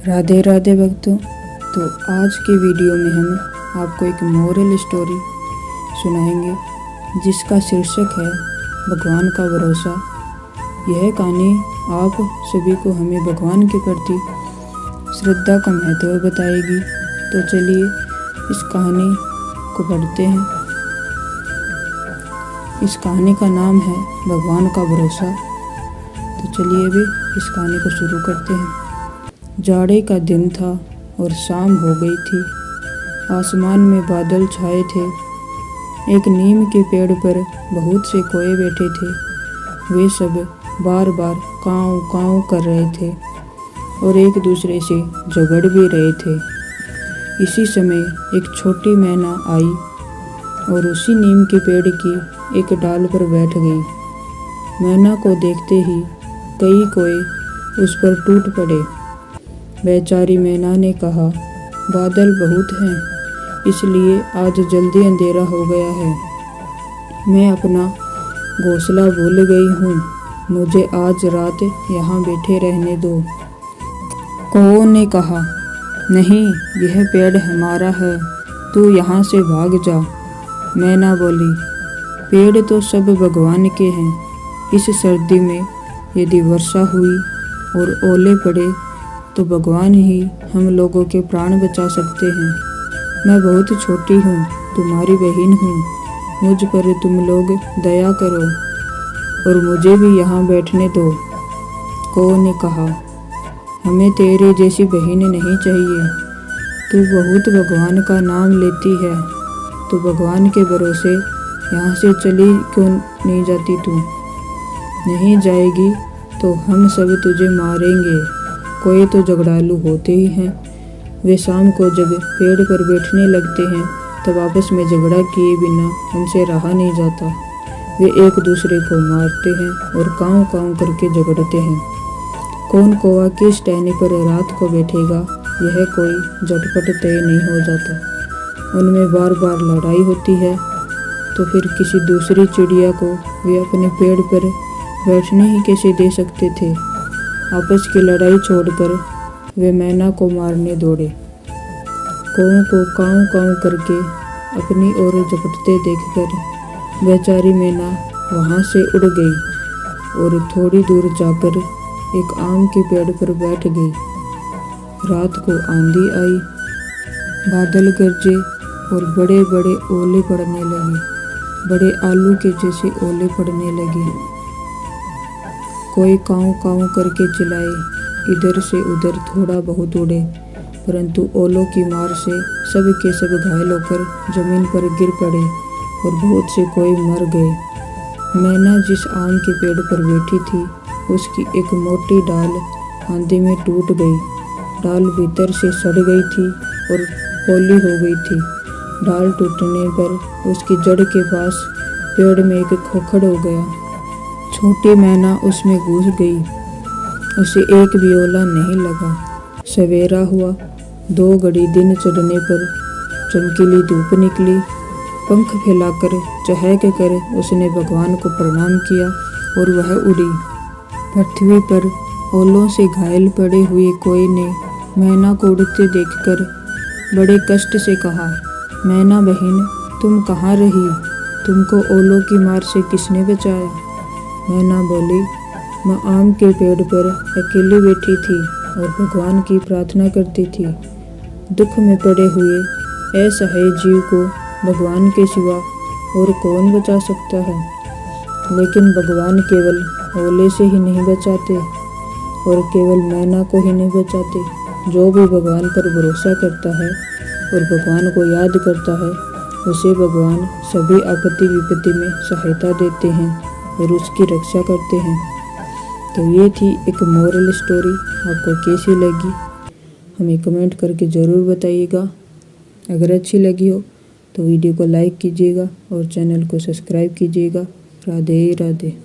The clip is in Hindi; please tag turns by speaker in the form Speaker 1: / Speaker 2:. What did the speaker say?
Speaker 1: राधे राधे भक्तों। तो आज के वीडियो में हम आपको एक मोरल स्टोरी सुनाएंगे जिसका शीर्षक है भगवान का भरोसा। यह कहानी आप सभी को हमें भगवान के प्रति श्रद्धा का महत्व बताएगी। तो चलिए इस कहानी को पढ़ते हैं। इस कहानी का नाम है भगवान का भरोसा। तो चलिए अभी इस कहानी को शुरू करते हैं। जाड़े का दिन था और शाम हो गई थी। आसमान में बादल छाए थे। एक नीम के पेड़ पर बहुत से कोए बैठे थे। वे सब बार बार काँव काँव कर रहे थे और एक दूसरे से झगड़ भी रहे थे। इसी समय एक छोटी मैना आई और उसी नीम के पेड़ की एक डाल पर बैठ गई। मैना को देखते ही कई कोए उस पर टूट पड़े। बेचारी मैना ने कहा, बादल बहुत हैं, इसलिए आज जल्दी अंधेरा हो गया है। मैं अपना घोंसला भूल गई हूँ। मुझे आज रात यहाँ बैठे रहने दो। कौओं ने कहा, नहीं, यह पेड़ हमारा है, तू यहाँ से भाग जा। मैना बोली, पेड़ तो सब भगवान के हैं। इस सर्दी में यदि वर्षा हुई और ओले पड़े तो भगवान ही हम लोगों के प्राण बचा सकते हैं। मैं बहुत छोटी हूँ, तुम्हारी बहन हूँ, मुझ पर तुम लोग दया करो और मुझे भी यहाँ बैठने दो। कौओं ने कहा, हमें तेरे जैसी बहन नहीं चाहिए। तू बहुत भगवान का नाम लेती है, तो भगवान के भरोसे यहाँ से चली क्यों नहीं जाती तू? नहीं जाएगी तो हम सब तुझे मारेंगे। कोई तो झगड़ालू होते ही हैं। वे शाम को जब पेड़ पर बैठने लगते हैं तब आपस में झगड़ा किए बिना उनसे रहा नहीं जाता। वे एक दूसरे को मारते हैं और काँव काँव करके झगड़ते हैं। कौन कौवा किस टहनी पर रात को बैठेगा, यह कोई झटपट तय नहीं हो जाता। उनमें बार बार लड़ाई होती है तो फिर किसी दूसरी चिड़िया को वे अपने पेड़ पर बैठने ही कैसे दे सकते थे। आपस की लड़ाई छोड़कर वे मैना को मारने दौड़े। कौओं को काँव काँव करके अपनी ओर झपटते देखकर बेचारी मैना वहाँ से उड़ गई और थोड़ी दूर जाकर एक आम के पेड़ पर बैठ गई। रात को आंधी आई, बादल गरजे और बड़े बड़े ओले पड़ने लगे। बड़े आलू के जैसे ओले पड़ने लगे। कोई काँव काँव करके चिल्लाए, इधर से उधर थोड़ा बहुत उड़े, परंतु ओलों की मार से सब के सब घायल होकर जमीन पर गिर पड़े और बहुत से कोई मर गए। मैना जिस आम के पेड़ पर बैठी थी उसकी एक मोटी डाल आंधी में टूट गई। डाल भीतर से सड़ गई थी और पोली हो गई थी। डाल टूटने पर उसकी जड़ के पास पेड़ में एक खोखड़ हो गया। छोटी मैना उसमें घुस गई। उसे एक भी ओला नहीं लगा। सवेरा हुआ। 2 घड़ी दिन चढ़ने पर चमकीली धूप निकली। पंख फैलाकर चहक कर उसने भगवान को प्रणाम किया और वह उड़ी। पृथ्वी पर ओलों से घायल पड़े हुए कोई ने मैना को उड़ते देखकर बड़े कष्ट से कहा, मैना बहन, तुम कहाँ रही? तुमको ओलों की मार से किसने बचाया? मैना बोली, मैं आम के पेड़ पर अकेली बैठी थी और भगवान की प्रार्थना करती थी। दुख में पड़े हुए असहाय जीव को भगवान के सिवा और कौन बचा सकता है? लेकिन भगवान केवल ओले से ही नहीं बचाते और केवल मैना को ही नहीं बचाते। जो भी भगवान पर भरोसा करता है और भगवान को याद करता है उसे भगवान सभी आपत्ति विपत्ति में सहायता देते हैं और उसकी रक्षा करते हैं। तो ये थी एक मोरल स्टोरी। आपको कैसी लगी हमें कमेंट करके ज़रूर बताइएगा। अगर अच्छी लगी हो तो वीडियो को लाइक कीजिएगा और चैनल को सब्सक्राइब कीजिएगा। राधे राधे।